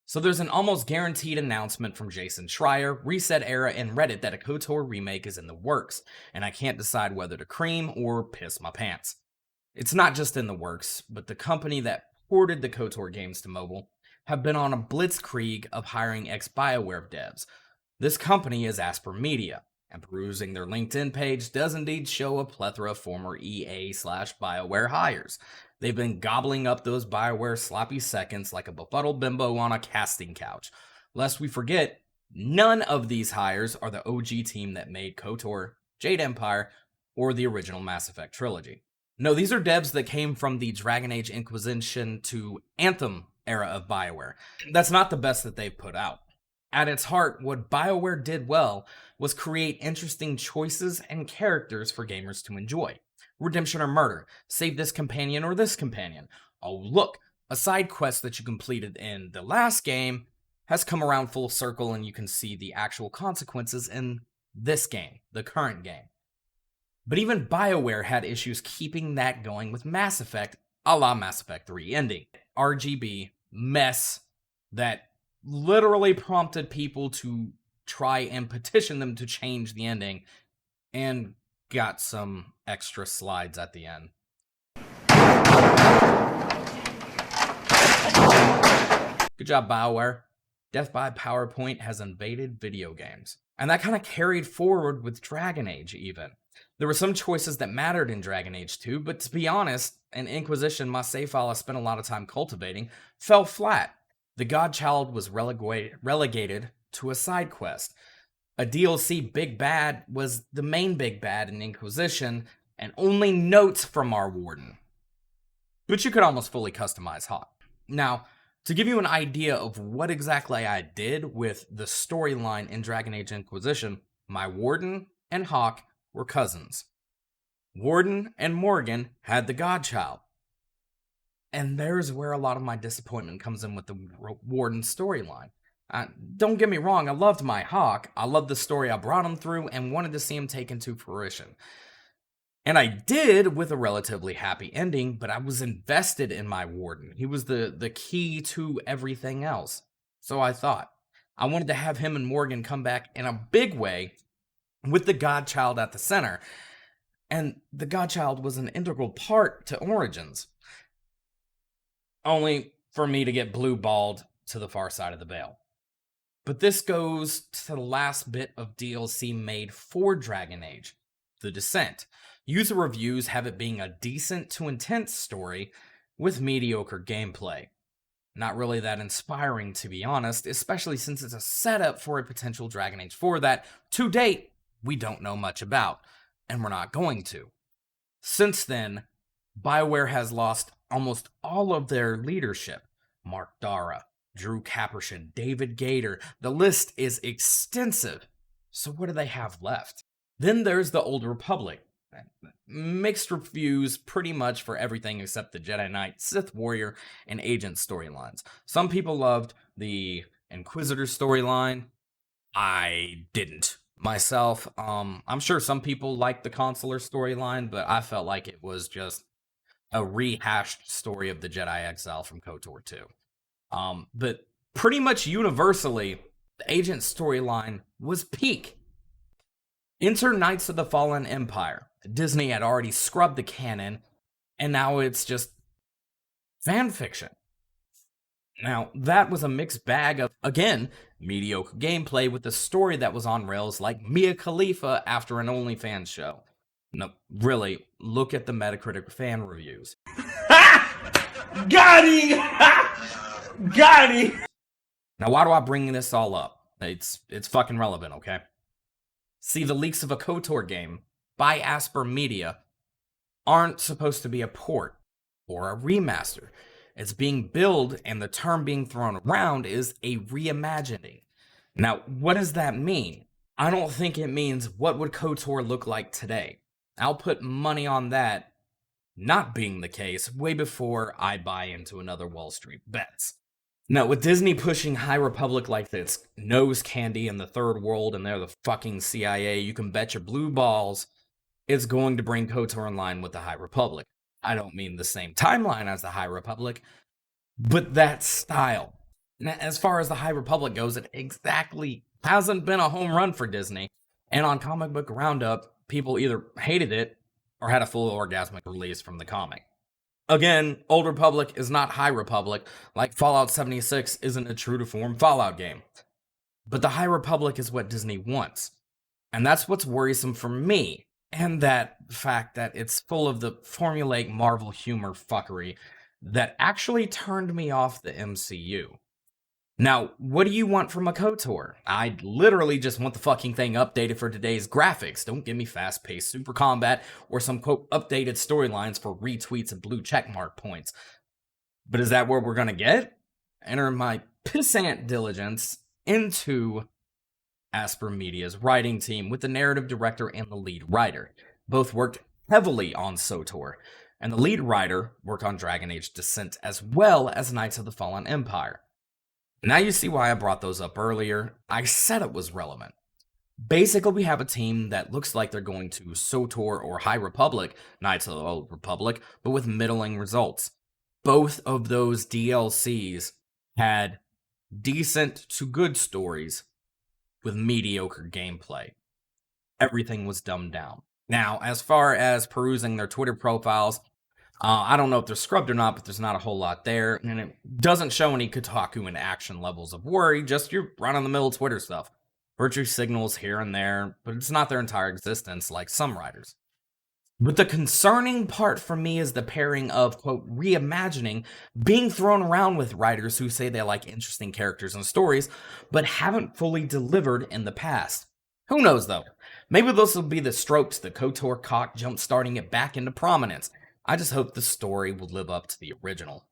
So there's an almost guaranteed announcement from Jason Schreier, Reset Era, and Reddit that a Kotor remake is in the works, and I can't decide whether to cream or piss my pants. It's not just in the works, but the company that ported the Kotor games to mobile have been on a blitzkrieg of hiring ex-Bioware devs. This company is Asper Media, and perusing their LinkedIn page does indeed show a plethora of former EA/Bioware hires. They've been gobbling up those Bioware sloppy seconds like a befuddled bimbo on a casting couch. Lest we forget, none of these hires are the OG team that made KOTOR, Jade Empire, or the original Mass Effect trilogy. No, these are devs that came from the Dragon Age Inquisition to Anthem era of Bioware. That's not the best that they've put out. At its heart, what Bioware did well was create interesting choices and characters for gamers to enjoy. Redemption or murder, save this companion or this companion. Oh look, a side quest that you completed in the last game has come around full circle and you can see the actual consequences in this game, the current game. But even Bioware had issues keeping that going with Mass Effect, a la Mass Effect 3 ending. RGB mess that literally prompted people to try and petition them to change the ending, and got some extra slides at the end. Good job, Bioware. Death by PowerPoint has invaded video games. And that kind of carried forward with Dragon Age, even. There were some choices that mattered in Dragon Age 2, but to be honest, in Inquisition, my save file I spent a lot of time cultivating, fell flat. The Godchild was relegated to a side quest. A DLC Big Bad was the main Big Bad in Inquisition, and only notes from our warden. But you could almost fully customize Hawk. Now, to give you an idea of what exactly I did with the storyline in Dragon Age Inquisition, my warden and Hawk were cousins. Warden and Morgan had the Godchild. And there's where a lot of my disappointment comes in with the warden storyline. Don't get me wrong, I loved my Hawk, I loved the story I brought him through, and wanted to see him taken to fruition. And I did with a relatively happy ending, but I was invested in my warden. He was the key to everything else. So I thought, I wanted to have him and Morgan come back in a big way with the Godchild at the center. And the Godchild was an integral part to Origins. Only for me to get blue-balled to the far side of the veil. But this goes to the last bit of DLC made for Dragon Age, The Descent. User reviews have it being a decent to intense story with mediocre gameplay. Not really that inspiring, to be honest, especially since it's a setup for a potential Dragon Age 4 that, to date, we don't know much about, and we're not going to. Since then, Bioware has lost almost all of their leadership. Mark Dara, Drew Capershin, David Gator, the list is extensive. So what do they have left? Then there's the Old Republic. Mixed reviews pretty much for everything except the Jedi Knight, Sith Warrior, and Agent storylines. Some people loved the Inquisitor storyline. I didn't myself. I'm sure some people liked the Consular storyline, but I felt like it was just a rehashed story of the Jedi exile from KOTOR 2. But pretty much universally, the Agent storyline was peak. Enter Knights of the Fallen Empire. Disney had already scrubbed the canon, and now it's just fan fiction. Now, that was a mixed bag of, again, mediocre gameplay with a story that was on rails like Mia Khalifa after an OnlyFans show. No, really, look at the Metacritic fan reviews. Got him! Got him! Now, why do I bring this all up? It's fucking relevant, okay? See, the leaks of a KOTOR game by Asper Media aren't supposed to be a port or a remaster. It's being billed, and the term being thrown around is a reimagining. Now, what does that mean? I don't think it means what would KOTOR look like today. I'll put money on that not being the case way before I buy into another Wall Street bets. Now, with Disney pushing High Republic like it's nose candy in the third world and they're the fucking CIA, you can bet your blue balls it's going to bring KOTOR in line with the High Republic. I don't mean the same timeline as the High Republic, but that style. Now, as far as the High Republic goes, it exactly hasn't been a home run for Disney. And on Comic Book Roundup, people either hated it or had a full orgasmic release from the comic. Again, Old Republic is not High Republic, like Fallout 76 isn't a true to form Fallout game. But the High Republic is what Disney wants. And that's what's worrisome for me, and that fact that it's full of the formulaic Marvel humor fuckery that actually turned me off the MCU. Now, what do you want from a KOTOR? I literally just want the fucking thing updated for today's graphics. Don't give me fast-paced super combat or some quote updated storylines for retweets and blue checkmark points. But is that what we're gonna get? Enter my pissant diligence into Asper Media's writing team with the narrative director and the lead writer. Both worked heavily on SOTOR, and the lead writer worked on Dragon Age Descent as well as Knights of the Fallen Empire. Now you see why I brought those up earlier. I said it was relevant. Basically, we have a team that looks like they're going to SOTOR or High Republic, Knights of the Old Republic, but with middling results. Both of those DLCs had decent to good stories with mediocre gameplay. Everything was dumbed down. Now, as far as perusing their Twitter profiles, I don't know if they're scrubbed or not, but there's not a whole lot there, and it doesn't show any Kotaku in action levels of worry, just your run-of-the-mill Twitter stuff. Virtue signals here and there, but it's not their entire existence like some writers. But the concerning part for me is the pairing of, quote, reimagining being thrown around with writers who say they like interesting characters and stories, but haven't fully delivered in the past. Who knows, though? Maybe this will be the stroke to the KOTOR cock jump-starting it back into prominence. I just hope the story will live up to the original.